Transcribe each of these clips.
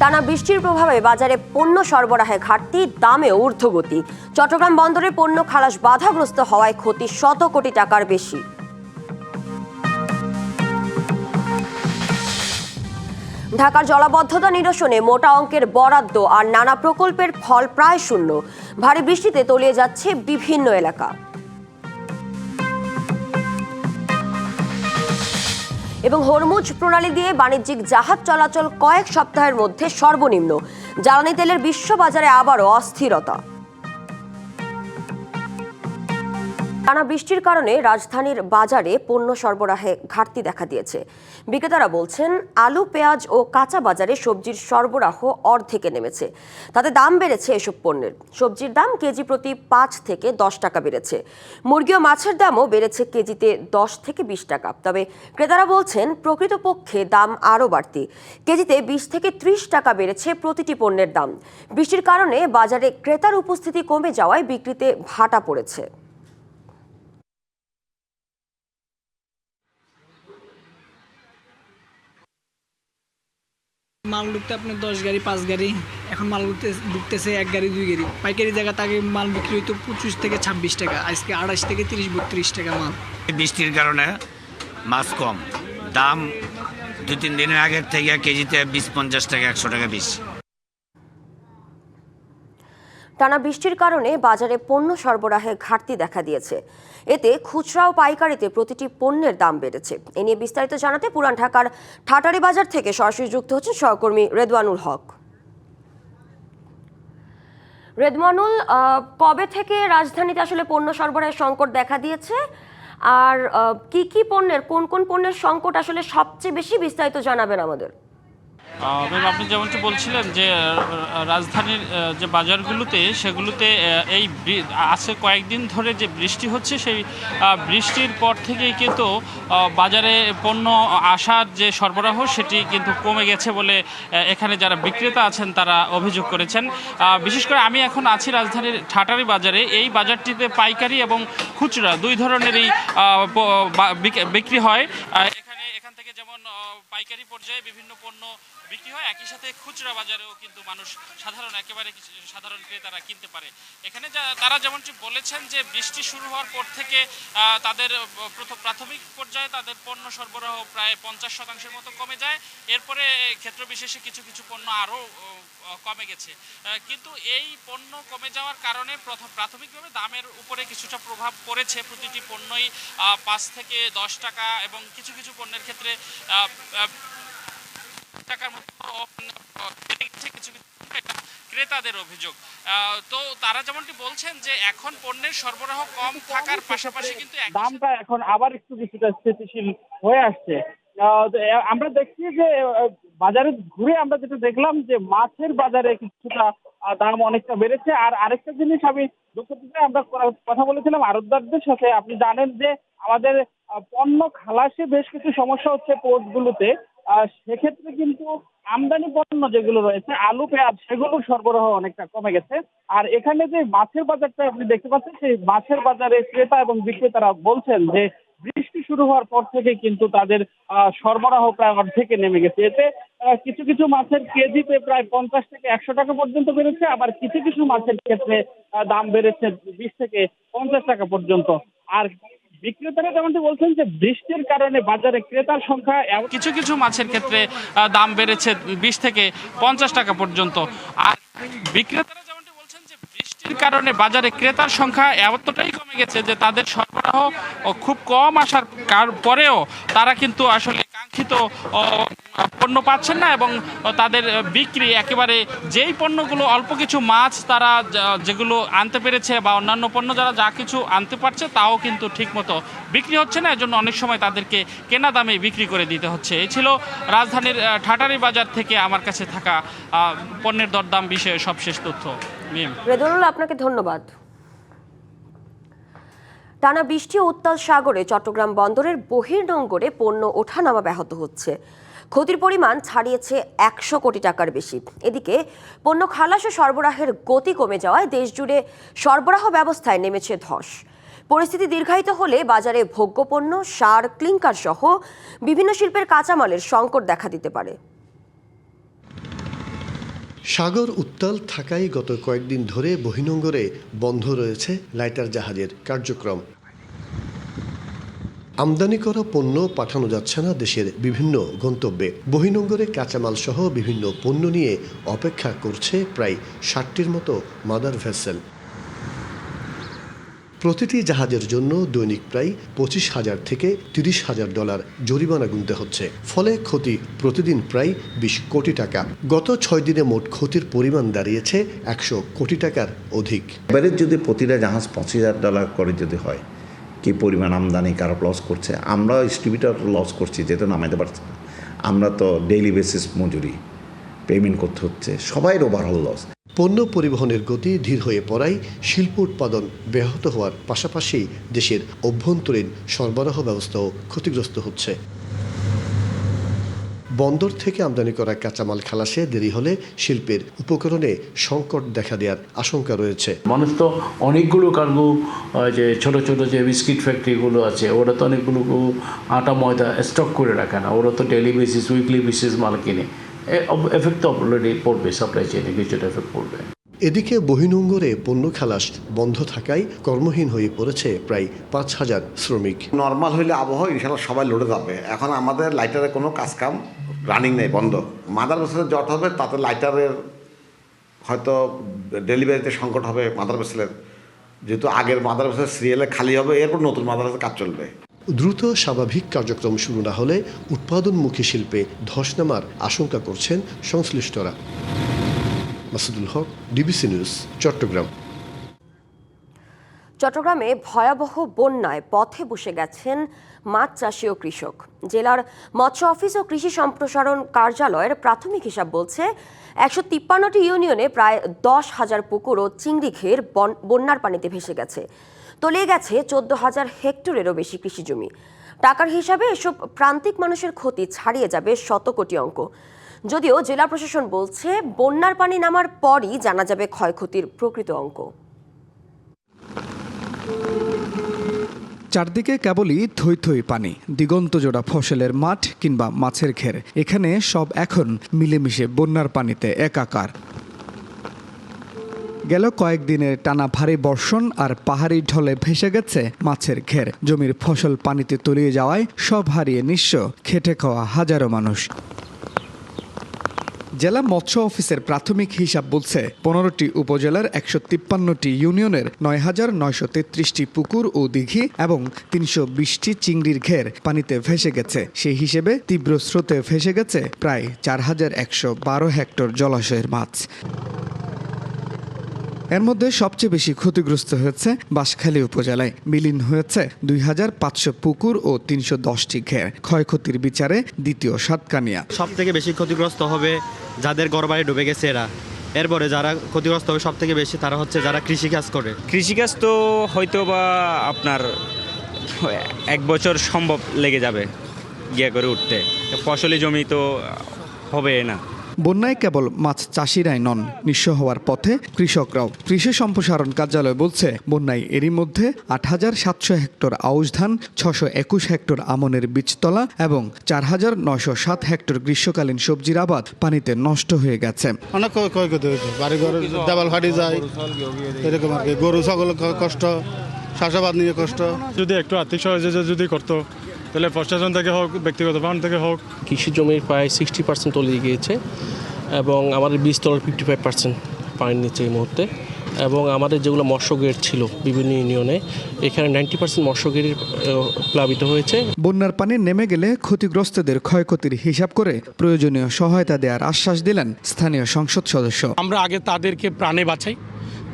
টানা বৃষ্টির প্রভাবে বাজারে পণ্য সরবরাহে ঘাটতি, দামে ঊর্ধ্বগতি। চট্টগ্রাম বন্দরে পণ্য খালাস বাধাগ্রস্ত হওয়ায় ক্ষতি শত কোটি টাকার বেশি। ঢাকার জলাবদ্ধতা নিরসনে মোটা অঙ্কের বরাদ্দ আর নানা প্রকল্পের ফল প্রায় শূন্য। ভারী বৃষ্টিতে তলিয়ে যাচ্ছে বিভিন্ন এলাকা। এবং হরমুজ প্রণালী দিয়ে বাণিজ্যিক জাহাজ চলাচল কয়েক সপ্তাহের মধ্যে সর্বনিম্ন। জ্বালানি তেলের বিশ্ববাজারে আবারও অস্থিরতা। টানা বৃষ্টির কারণে রাজধানীর বাজারে পণ্য সরবরাহে ঘাটতি দেখা দিয়েছে। বিক্রেতারা বলছেন, আলু, পেঁয়াজ ও কাঁচা বাজারে সবজির সরবরাহ অর্ধেকে নেমেছে। তাতে দাম বেড়েছে এসব পণ্যের। সবজির দাম কেজি প্রতি 5 থেকে 10 টাকা বেড়েছে। মুরগি ও মাছের দামও বেড়েছে কেজিতে 10 থেকে 20 টাকা। তবে ক্রেতারা বলছেন, প্রকৃতপক্ষে দাম আরও বাড়তি। কেজিতে 20 থেকে 30 টাকা বেড়েছে প্রতিটি পণ্যের দাম। বৃষ্টির কারণে বাজারে ক্রেতার উপস্থিতি কমে যাওয়ায় বিক্রিতে ভাটা পড়েছে। মাল ঢুকতে আপনার 10 গাড়ি 5 গাড়ি, এখন মাল ঢুকতেছে 1 গাড়ি 2 গাড়ি। পাইকারি জায়গা তাকে মাল বিক্রি হইতো 25 থেকে 26 টাকা, আজকে 28 থেকে 30-32 টাকা মাল। বৃষ্টির কারণে মাছ কম, দাম 2-3 দিনের আগের থেকে কেজিতে 20-50 টাকা 100 টাকা বেশি। টানা বৃষ্টির কারণে বাজারে পণ্য সরবরাহে ঘাটতি দেখা দিয়েছে। এতে খুচরা ও পাইকারিতে প্রতিটি পণ্যের দাম বেড়েছে। এ নিয়ে বিস্তারিত জানাতে পুরান ঢাকার ঠাটারি বাজার থেকে সরাসরি যুক্ত হচ্ছেন সহকর্মী রেদওয়ানুল হক। রেদওয়ানুল, কবে থেকে রাজধানীতে আসলে পণ্য সরবরাহের সংকট দেখা দিয়েছে, আর কি কি পণ্যের, কোন কোন পণ্যের সংকট আসলে সবচেয়ে বেশি, বিস্তারিত জানাবেন আমাদের। আপনি যেমনটি বলছিলেন যে রাজধানীর যে বাজারগুলোতে সেগুলোতে এই আজকে কয়েকদিন ধরে যে বৃষ্টি হচ্ছে, সেই বৃষ্টির পর থেকেই কিন্তু বাজারে পণ্য আসার যে সরবরাহ সেটি কিন্তু কমে গেছে বলে এখানে যারা বিক্রেতা আছেন তারা অভিযোগ করেছেন। বিশেষ করে আমি এখন আছি রাজধানীর ঠাটারি বাজারে। এই বাজারটিতে পাইকারি এবং খুচরা দুই ধরনেরই বিক্রি হয়। এখান থেকে যেমন পাইকারি পর্যায়ে বিভিন্ন পণ্য বিক্রি হয়, একই সাথে খুচরা বাজারেও কিন্তু মানুষ একেবারে সাধারণ ক্রেতারা কিনতে পারে। এখানে তারা যেমনটি বলেছেন যে বৃষ্টি শুরু হওয়ার পর থেকে তাদের প্রাথমিক পর্যায়ে তাদের পণ্য সরবরাহ প্রায় 50% মতো কমে যায়। এরপরে ক্ষেত্র বিশেষে কিছু কিছু পণ্য আরও কমে গেছে। কিন্তু এই পণ্য কমে যাওয়ার কারণে প্রাথমিকভাবে দামের উপরে কিছুটা প্রভাব পড়েছে। প্রতিটি পণ্যই 5 থেকে 10 টাকা এবং কিছু কিছু পণ্যের ক্ষেত্রে টাকার মতো কিছু ক্রেতাদের অভিযোগ। তো তারা যেমনটি বলছেন যে এখন পণ্যের সরবরাহ কম থাকার পাশাপাশি কিন্তু দামটা এখন আবার কিছুটা স্থিতিশীল হয়ে আসছে। আমরা দেখছি যে বাজারে ঘুরে আমরা যেটা দেখলাম যে মাছের বাজারে কিছুটা দাম অনেকটা বেড়েছে। আর আরেকটা জিনিস আমি আমরা কথা বলেছিলাম আড়তদারদের সাথে। আপনি জানেন যে আমাদের পণ্য খালাসে বেশ কিছু সমস্যা হচ্ছে পোর্টগুলোতে। সেক্ষেত্রে কিন্তু আমদানি পণ্য যেগুলো রয়েছে, আলু, পেঁয়াজ, সেগুলোর সরবরাহ অনেকটা কমে গেছে। আর এখানে যে মাছের বাজারটা আপনি দেখতে পাচ্ছেন, সেই মাছের বাজারে ক্রেতা এবং বিক্রেতারা বলছেন যে বৃষ্টি শুরু হওয়ার পর থেকে কিন্তু তাদের সরবরাহ প্রায় অর্ধেকে নেমে গেছে। এতে কিছু কিছু মাছের কেজিতে প্রায় 50 থেকে 100 টাকা পর্যন্ত বেড়েছে, আবার কিছু কিছু মাছের ক্ষেত্রে দাম বেড়েছে 20 থেকে 50 টাকা পর্যন্ত। আর বিক্রেতারা যেমনটি বলছেন যে বৃষ্টির কারণে বাজারে ক্রেতার সংখ্যা কিছু কিছু মাছের ক্ষেত্রে দাম বেড়েছে 20 থেকে 50 টাকা পর্যন্ত। আর বিক্রেতারা যেমনটি বলছেন যে বৃষ্টির কারণে বাজারে ক্রেতার সংখ্যা এতটাই কমে গেছে যে তাদের সরবরাহ খুব কম আসার পরেও তারা কিন্তু আসলে কাঙ্ক্ষিত পণ্য পাচ্ছেন না এবং তাদের বিক্রি একেবারে যেই পণ্যগুলো অল্প কিছু মাছ তারা যেগুলো আনতে পেরেছে বা অন্যান্য পণ্য যারা যা কিছু আনতে পারছে তাও কিন্তু ঠিকমতো বিক্রি হচ্ছে না। এজন্য অনেক সময় তাদেরকে কেনা দামে বিক্রি করে দিতে হচ্ছে। এই ছিল রাজধানীর ঠাটারি বাজার থেকে আমার কাছে থাকা পণ্যের দরদাম বিষয়ে সবশেষ তথ্য। রেদওয়ানুল, আপনাকে ধন্যবাদ। টানা বৃষ্টি ও উত্তাল সাগরে চট্টগ্রাম বন্দরের বহির্নোঙরে পণ্য ওঠানামা ব্যাহত হচ্ছে। ক্ষতির পরিমাণ ছাড়িয়েছে 100 কোটি টাকার বেশি। এদিকে পণ্য খালাস ও সরবরাহের গতি কমে যাওয়ায় দেশজুড়ে সরবরাহ ব্যবস্থায় নেমেছে ধস। পরিস্থিতি দীর্ঘায়িত হলে বাজারে ভোগ্যপণ্য, সার, ক্লিংকার সহ বিভিন্ন শিল্পের কাঁচামালের সংকট দেখা দিতে পারে। সাগর উত্তাল থাকায় গত কয়েকদিন ধরে বহিনঙ্গরে বন্ধ রয়েছে লাইটার জাহাজের কার্যক্রম। আমদানি করা পণ্য পাঠানো যাচ্ছে না দেশের বিভিন্ন গন্তব্যে। বহিনঙ্গরে কাঁচামাল সহ বিভিন্ন পণ্য নিয়ে অপেক্ষা করছে প্রায় ৬০টির মতো মাদার ভেসেল। প্রতিটি জাহাজের জন্য দৈনিক প্রায় ২৫,০০০ থেকে $৩০,০০০ জরিমানা গুনতে হচ্ছে। ফলে ক্ষতি প্রতিদিন প্রায় ২০ কোটি টাকা। গত ৬ দিনে মোট ক্ষতির পরিমাণ দাঁড়িয়েছে ১০০ কোটি টাকার অধিক। এবারে যদি প্রতিটা জাহাজ $২৫,০০০ করে যদি হয়, কি পরিমাণ আমদানি কারো লস করছে, আমরা ডিস্ট্রিবিউটর লস করছি, যেহেতু নামাইতে পারছি না। আমরা তো ডেইলি বেসিস মজুরি পেমেন্ট করতে হচ্ছে, সবাই ওভারঅল লস। পণ্য পরিবহনের গতি ধীর হয়ে পড়ায় শিল্প উৎপাদন ব্যাহত হওয়ার পাশাপাশি দেশের অভ্যন্তরীণ সরবরাহ ব্যবস্থাও ক্ষতিগ্রস্ত হচ্ছে। বন্দর থেকে আমদানি করা কাঁচামাল খালাসে দেরি হলে শিল্পের উপকরণে সংকট দেখা দেওয়ার আশঙ্কা রয়েছে। মানুষ তো অনেকগুলো কার্গো, যে ছোট ছোট যে বিস্কিট ফ্যাক্টরিগুলো আছে, ওরা তো অনেকগুলো আটা ময়দা স্টক করে রাখে না, ওরা তো ডেইলি বেসিস উইকলি বেসিস মাল কিনে। এফেক্ট তো অলরেডি পড়বে, সাপ্লাই চেইনে কিছুটা এফেক্ট পড়বে। এদিকে বহিনঙ্গরে পণ্য খালাস বন্ধ থাকায় কর্মহীন হয়ে পড়েছে প্রায় ৫,০০০ শ্রমিক। নর্মাল হইলে আবহাওয়া ইনশাল্লাহ সবাই লোডে যাবে। এখন আমাদের লাইটারের কোনো কাজকাম রানিং নেই, বন্ধ। মাদার ভেসেলের জট হবে, তাতে লাইটারের হয়তো ডেলিভারিতে সংকট হবে মাদার ভেসেলের, যেহেতু আগের মাদার ভেসেল সিরিয়ালে খালি হবে, এরপর নতুন মাদার ভেসেল কাজ চলবে। দ্রুত স্বাভাবিক কার্যক্রম শুরু না হলে উৎপাদনমুখী শিল্পে ধস নামার আশঙ্কা করছেন সংশ্লিষ্টরা। মাসুদুল হক, ডিবিসি নিউজ, চট্টগ্রাম। চট্টগ্রামে ভয়াবহ বন্যায় পথে বসে গেছেন মাছ চাষি ও কৃষক। জেলার মৎস্য অফিস ও কৃষি সম্প্রসারণ কার্যালয়ের প্রাথমিক হিসাব বলছে ১৫৩টি ইউনিয়নে প্রায় ১০,০০০ পুকুর ও চিংড়ি ঘের বন্যার পানিতে ভেসে গেছে। তলিয়ে গেছে ১৪,০০০ হেক্টরেরও বেশি কৃষিজমি। টাকার হিসাবে এসব প্রান্তিক মানুষের ক্ষতি ছাড়িয়ে যাবে শত কোটি অঙ্ক। যদিও জেলা প্রশাসন বলছে বন্যার পানি নামার পরই জানা যাবে ক্ষয়ক্ষতির প্রকৃত অঙ্ক। চারদিকে কেবলই থই থই পানি, দিগন্তজোড়া ফসলের মাঠ কিংবা মাছের ঘের। এখানে সব এখন মিলেমিশে বন্যার পানিতে একাকার। গেল কয়েকদিনের টানা ভারী বর্ষণ আর পাহাড়ি ঢলে ভেসে গেছে মাছের ঘের। জমির ফসল পানিতে তলিয়ে যাওয়ায় সব হারিয়ে নিঃস্ব খেটে খাওয়া হাজারো মানুষ। জেলা মৎস্য অফিসের প্রাথমিক হিসাব বলছে ১৫টি উপজেলার ১৫৩টি ইউনিয়নের ৯,৯৩৩টি পুকুর ও দিঘি এবং ৩২০টি চিংড়ির ঘের পানিতে ভেসে গেছে। সেই হিসেবে তীব্র স্রোতে ভেসে গেছে প্রায় ৪,১১২ হেক্টর জলাশয়ের মাছ। এর মধ্যে সবচেয়ে বেশি ক্ষতিগ্রস্ত হয়েছে বাঁশখালী উপজেলায়। বিলীন হয়েছে ২,৫০০ পুকুর ও ৩১০টি ঘের। ক্ষয়ক্ষতির বিচারে দ্বিতীয় সাতকানিয়া। সব থেকে বেশি ক্ষতিগ্রস্ত হবে যাদের ঘরবাড়ি ডুবে গেছে এরা। এরপরে যারা ক্ষতিগ্রস্ত হবে সব থেকে বেশি তারা হচ্ছে যারা কৃষিকাজ করে। কৃষিকাজ তো হয়তো বা আপনার ১ বছর সম্ভব লেগে যাবে গিয়ে করে উঠতে, ফসলি জমি তো হবে না। বন্যায় কেবল মাছ চাষিরাই নন, নিঃস্ব হওয়ার পথে কৃষকরাও। কৃষি সম্প্রসারণ কার্যালয় বলছে বন্যায় এরই মধ্যে ৮,৭০০ হেক্টর আউশ ধান, ৬২১ হেক্টর আমনের বীজতলা এবং ৪,৯০৭ হেক্টর গ্রীষ্মকালীন সবজির আবাদ পানিতে নষ্ট হয়ে গেছে। অনেক ক্ষয়ক্ষতি হয়েছে, বাড়িঘর দেওয়াল ফাটি যায়, এরকম আর কি। গরু ছাগল কষ্ট, চাষাবাদ নিয়ে কষ্ট। যদি একটু আর্থিক সহযোগিতা যদি করতো তাহলে প্রশাসন থেকে হোক, ব্যক্তিগত ফান্ড থেকে হোক। কৃষি জমির প্রায় 60% তলিয়ে গিয়েছে এবং আমাদের বীজতলার 55% পানির নিচে এই মুহূর্তে। এবং আমাদের যেগুলো মৎস্য গেট ছিল বিভিন্ন ইউনিয়নে, এখানে 90% মৎস্য গেট প্লাবিত হয়েছে। বন্যার পানি নেমে গেলে ক্ষতিগ্রস্তদের ক্ষয়ক্ষতির হিসাব করে প্রয়োজনীয় সহায়তা দেওয়ার আশ্বাস দিলেন স্থানীয় সংসদ সদস্য। আমরা আগে তাদেরকে প্রাণে বাঁচাই,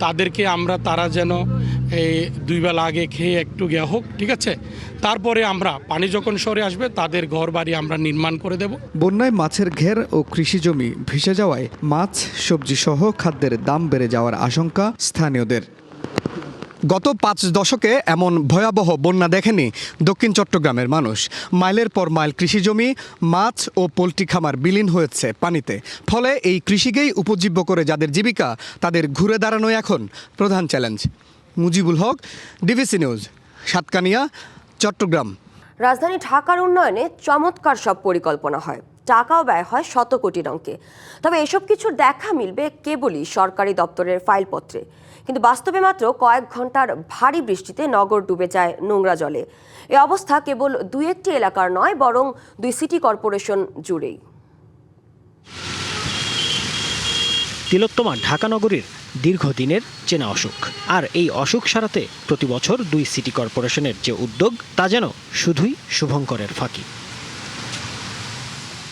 তাদেরকে তারা যেন এই 2 বেলা আগে খেয়ে একটু গিয়ে হোক, ঠিক আছে। তারপরে আমরা পানি যখন সরে আসবে তাদের ঘর বাড়ি আমরা নির্মাণ করে দেব। বন্যায় মাছের ঘের ও কৃষি জমি ভেসে যাওয়ায় মাছ, সবজি সহ খাদ্যের দাম বেড়ে যাওয়ার আশঙ্কা স্থানীয়দের। গত 5 দশকে এমন ভয়াবহ বন্যা দেখেনি দক্ষিণ চট্টগ্রামের মানুষ। মাইলের পর মাইল কৃষিজমি, মাছ ও পোলট্রি খামার বিলীন হয়েছে পানিতে। ফলে এই কৃষিকেই উপজীব্য করে যাদের জীবিকা, তাদের ঘুরে দাঁড়ানোই এখন প্রধান challenge. Mujibul Haque, DBC news, Satkania, Chittagong. রাজধানী ঢাকার উন্নয়নে চমৎকার সব পরিকল্পনা হয়, টাকাও ব্যয় হয় শত কোটি অঙ্কে। তবে এসব কিছুর দেখা মিলবে কেবলই সরকারি দপ্তরের ফাইলপত্রে, কিন্তু বাস্তবে মাত্র কয়েক ঘন্টার ভারী বৃষ্টিতে নগর ডুবে যায় নোংরা জলে। এ অবস্থা কেবল 2-1টি এলাকার নয়, বরং 2 সিটি কর্পোরেশন জুড়েই। তিলোত্তমা ঢাকা নগরীর দীর্ঘদিনের চেনা অসুখ, আর এই অসুখ সারাতে প্রতি বছর 2 সিটি কর্পোরেশনের যে উদ্যোগ, তা যেন শুধুই শুভঙ্করের ফাঁকি।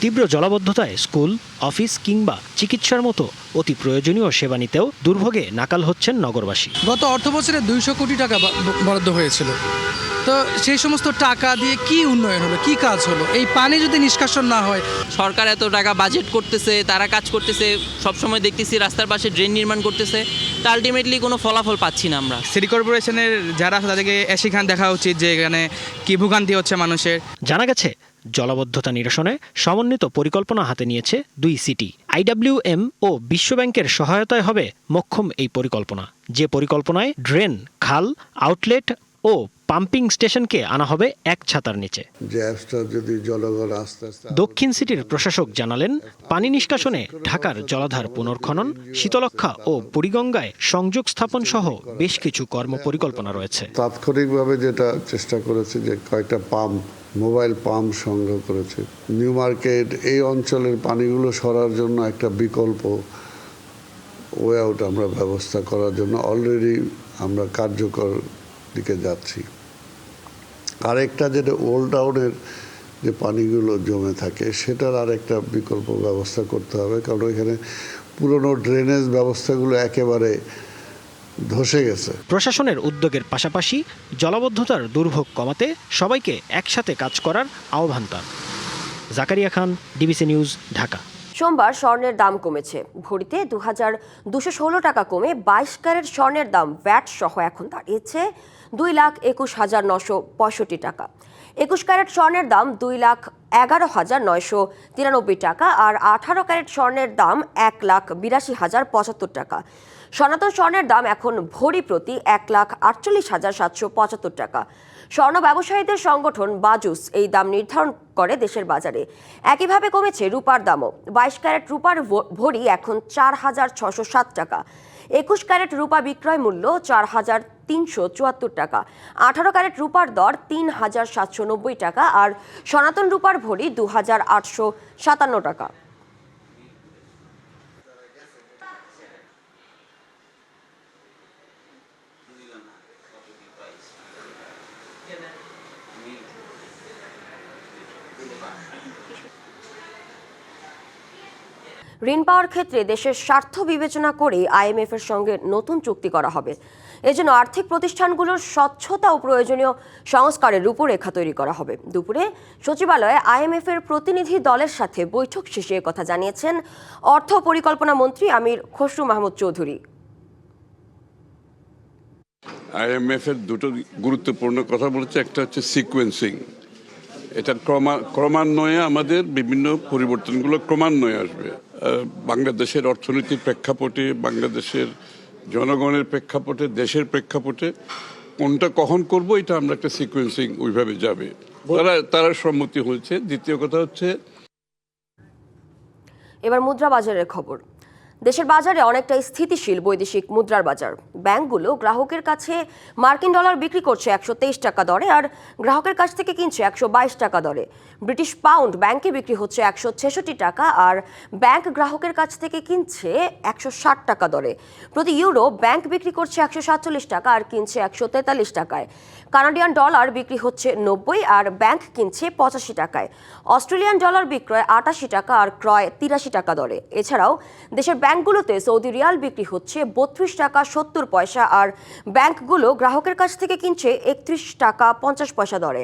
তীব্র জলাবদ্ধতায় স্কুল, অফিস কিংবা চিকিৎসার মতো অতি প্রয়োজনীয় সেবা নিতেও দুর্ভোগে নাকাল হচ্ছেন নগরবাসী। গত অর্থবছরে 200 কোটি টাকা বরাদ্দ হয়েছিল, তো সেই সমস্ত টাকা দিয়ে কি উন্নয়ন হলো, কি কাজ হলো? এই পানি যদি নিষ্কাশন না হয়। সরকার এত টাকা বাজেট করতেছে, তারা কাজ করতেছে, সবসময় দেখতেছি রাস্তার পাশে ড্রেন নির্মাণ করতেছে, তা আলটিমেটলি কোনো ফলাফল পাচ্ছি না আমরা। সিটি কর্পোরেশনের যারা তাদেরকে সেখানে দেখা উচিত যে এখানে কি ভোগান্তি হচ্ছে মানুষের। জানা গেছে জলাবদ্ধতা নিরসনে সমন্বিত পরিকল্পনা হাতে নিয়েছে 2 সিটি। IWM ও বিশ্বব্যাংকের সহায়তায় হবে মোক্ষম এই পরিকল্পনা, যে পরিকল্পনায় ড্রেন, খাল, আউটলেট ও পাম্পিং স্টেশনকে আনা হবে এক ছাতার নিচে। দক্ষিণ সিটির প্রশাসক জানালেন, পানি নিষ্কাশনে ঢাকার জলাধার পুনর্খনন, শীতলক্ষা ও বুড়িগঙ্গায় সংযোগ স্থাপন সহ বেশ কিছু কর্মপরিকল্পনা রয়েছে। তাৎক্ষণিকভাবে যেটা চেষ্টা করেছে যে কয়েকটা মোবাইল পাম্প সংগ্রহ করেছে। নিউ মার্কেট এই অঞ্চলের পানিগুলো সরার জন্য একটা বিকল্প ওয়ে আউট আমরা ব্যবস্থা করার জন্য অলরেডি আমরা কার্যকর দিকে যাচ্ছি। আরেকটা যেটা ওল্ড টাউনের যে পানিগুলো জমে থাকে সেটার আরেকটা বিকল্প ব্যবস্থা করতে হবে, কারণ ওইখানে পুরনো ড্রেনেজ ব্যবস্থাগুলো একেবারে ধসে গেছে। প্রশাসনের উদ্যোগের পাশাপাশি জলাবদ্ধতার দুর্ভোগ কমাতে সবাইকে একসাথে কাজ করার আহ্বান তার। জাকারিয়া খান, ডিবিসি নিউজ, ঢাকা। সোমবার স্বর্ণের দাম কমেছে। ভরিতে 2216 টাকা কমে 22 ক্যারেট স্বর্ণের দাম ভ্যাট সহ এখন দাঁড়িয়েছে 2,21,965 টাকা। 21 ক্যারেট স্বর্ণের দাম 2,11,993 টাকা আর 18 ক্যারেট স্বর্ণের দাম 1,82,075 টাকা। সনাতন স্বর্ণের দাম এখন ভরি প্রতি 1,48,775 টাকা। স্বর্ণ ব্যবসায়ীদের সংগঠন বাজুস এই দাম নির্ধারণ করে দেশের বাজারে। একইভাবে কমেছে রূপার দামও। 22 ক্যারেট রূপার ভরি এখন 4,607 টাকা। 21 ক্যারেট রূপা বিক্রয় মূল্য 4,374 টাকা। 18 ক্যারেট রূপার দর 3,790 টাকা আর সনাতন রূপার ভরি 2,857 টাকা। ঋণ পাওয়ার ক্ষেত্রে দেশের স্বার্থ বিবেচনা করে IMF এর সঙ্গে নতুন চুক্তি করা হবে। এজন্য আর্থিক প্রতিষ্ঠানগুলোর স্বচ্ছতা ও প্রয়োজনীয় সংস্কারের রূপরেখা তৈরি করা হবে। দুপুরে সচিবালয়ে IMF এর প্রতিনিধি দলের সাথে বৈঠক শেষে কথা জানিয়েছেন অর্থ পরিকল্পনা মন্ত্রী আমির খসরু মাহমুদ চৌধুরী। IMF এর দুটো গুরুত্বপূর্ণ কথা বলেছে, একটা হচ্ছে সিকোয়েন্সিং। এটা ক্রমান্বয়ে আমাদের বিভিন্ন পরিবর্তনগুলো ক্রমান্বয়ে আসবে। বাংলাদেশের অর্থনীতির প্রেক্ষাপটে, বাংলাদেশের জনগণের প্রেক্ষাপটে, দেশের প্রেক্ষাপটে কোনটা কখন করব, এটা আমরা একটা সিকোয়েন্সিং ওইভাবে যাবে। তারা সম্মতি হয়েছে। দ্বিতীয় কথা হচ্ছে, এবার মুদ্রা বাজারের খবর। দেশের বাজারে অনেকটা স্থিতিশীল বৈদেশিক মুদ্রার বাজার। ব্যাংকগুলো গ্রাহকের কাছে মার্কিন ডলার বিক্রি করছে 123 টাকা দরে আর গ্রাহকের কাছ থেকে কিনছে 122 টাকা দরে। ব্রিটিশ পাউন্ড ব্যাংকে বিক্রি হচ্ছে 166 টাকা আর ব্যাংক গ্রাহকের কাছ থেকে কিনছে 160 টাকা দরে। প্রতি ইউরো ব্যাংক বিক্রি করছে 147 টাকা আর কিনছে 143 টাকায়। কানাডিয়ান ডলার বিক্রি হচ্ছে 90 আর ব্যাংক কিনছে 85 টাকায়। অস্ট্রেলিয়ান ডলার বিক্রয় 88 টাকা আর ক্রয় 83 টাকা দরে। এছাড়াও দেশের ব্যাংকগুলোতে সৌদি রিয়াল বিক্রি হচ্ছে 32 টাকা 70 পয়সা আর ব্যাংকগুলো গ্রাহকের কাছ থেকে কিনছে 31 টাকা 50 পয়সা দরে।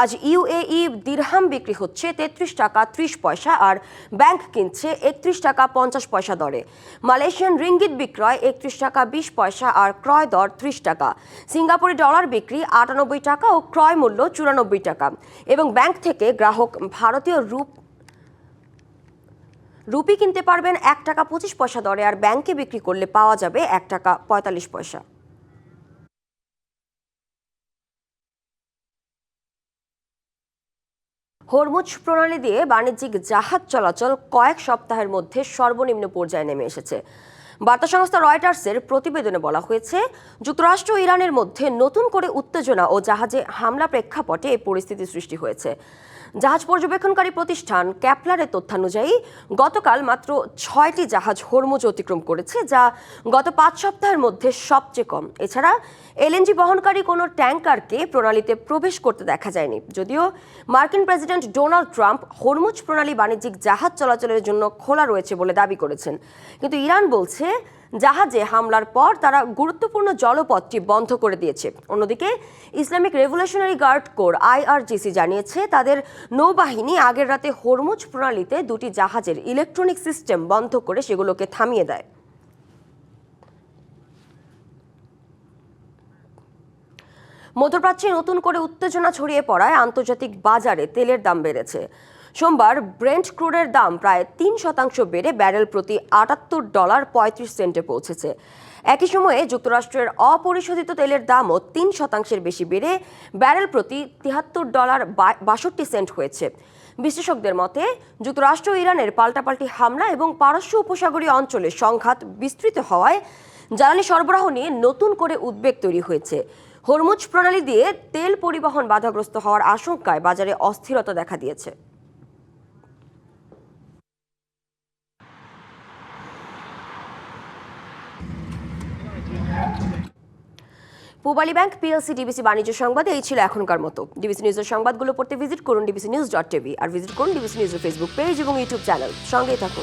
আজ UAE দিরহাম বিক্রি হচ্ছে 33 টাকা 30 পয়সা আর ব্যাংক কিনছে 31 টাকা 50 পয়সা দরে। মালয়েশিয়ান রিঙ্গিত বিক্রয় 31 টাকা 20 পয়সা আর ক্রয় দর 30 টাকা। সিঙ্গাপুরি ডলার বিক্রি 98 টাকা ও ক্রয় মূল্য 94 টাকা এবং ব্যাংক থেকে গ্রাহক ভারতীয় রুপি কিনতে পারবেন 1 টাকা 25 পয়সা দরে আর ব্যাংকে বিক্রি করলে পাওয়া যাবে 1 টাকা 45 পয়সা। হরমুজ প্রণালী দিয়ে বাণিজ্যিক জাহাজ চলাচল কয়েক সপ্তাহের মধ্যে সর্বনিম্ন পর্যায়ে নেমে এসেছে। বার্তা সংস্থা রয়টার্সের প্রতিবেদনে বলা হয়েছে, যুক্তরাষ্ট্র ও ইরানের মধ্যে নতুন করে উত্তেজনা ও জাহাজে হামলা প্রেক্ষাপটে এই পরিস্থিতি সৃষ্টি হয়েছে। জাহাজ পর্যবেক্ষণকারী প্রতিষ্ঠান ক্যাপলারের তথ্যানুযায়ী গতকাল মাত্র 6টি জাহাজ হরমুজ অতিক্রম করেছে, যা গত 5 সপ্তাহের মধ্যে সবচেয়ে কম। এছাড়া এলএনজি বহনকারী কোনো ট্যাঙ্কারকে প্রণালীতে প্রবেশ করতে দেখা যায়নি। যদিও মার্কিন প্রেসিডেন্ট ডোনাল্ড ট্রাম্প হরমুজ প্রণালী বাণিজ্যিক জাহাজ চলাচলের জন্য খোলা রয়েছে বলে দাবি করেছেন, কিন্তু ইরান বলছে জাহাজে হামলার পর তারা গুরুত্বপূর্ণ জলপথটি বন্ধ করে দিয়েছে। অন্যদিকে Islamic revolutionary guard corps IRGC জানিয়েছে তাদের নৌবাহিনী আগের রাতে হরমুজ প্রণালীতে 2টি জাহাজের ইলেকট্রনিক সিস্টেম বন্ধ করে সেগুলোকে থামিয়ে দেয়। মধ্যপ্রাচ্যে নতুন করে উত্তেজনা ছড়িয়ে পড়ায় আন্তর্জাতিক বাজারে তেলের দাম বেড়েছে। সোমবার ব্রেন্ট ক্রুডের দাম প্রায় 3% বেড়ে ব্যারেল প্রতি $78.35 পৌঁছেছে। একই সময়ে যুক্তরাষ্ট্রের অপরিশোধিত তেলের দামও 3% বেশি বেড়ে ব্যারেল প্রতি $73.62 হয়েছে। বিশ্লেষকদের মতে, যুক্তরাষ্ট্র ও ইরানের পাল্টাপাল্টি হামলা এবং পারস্য উপসাগরীয় অঞ্চলে সংঘাত বিস্তৃত হওয়ায় জ্বালানি সরবরাহ নিয়ে নতুন করে উদ্বেগ তৈরি হয়েছে। হরমুজ প্রণালী দিয়ে তেল পরিবহন বাধাগ্রস্ত হওয়ার আশঙ্কায় বাজারে অস্থিরতা দেখা দিয়েছে। পূবালী ব্যাংক PLC ডিবিসি বাণিজ্য সংবাদ এই ছিল এখনকার মতো। ডিবিসি নিউজের সংবাদগুলো পড়তে ভিজিট করুন dbcnews.tv আর ভিজিট করুন ডিবিসি নিউজের ফেসবুক পেজ এবং ইউটিউব চ্যানেল। সঙ্গেই থাকুন।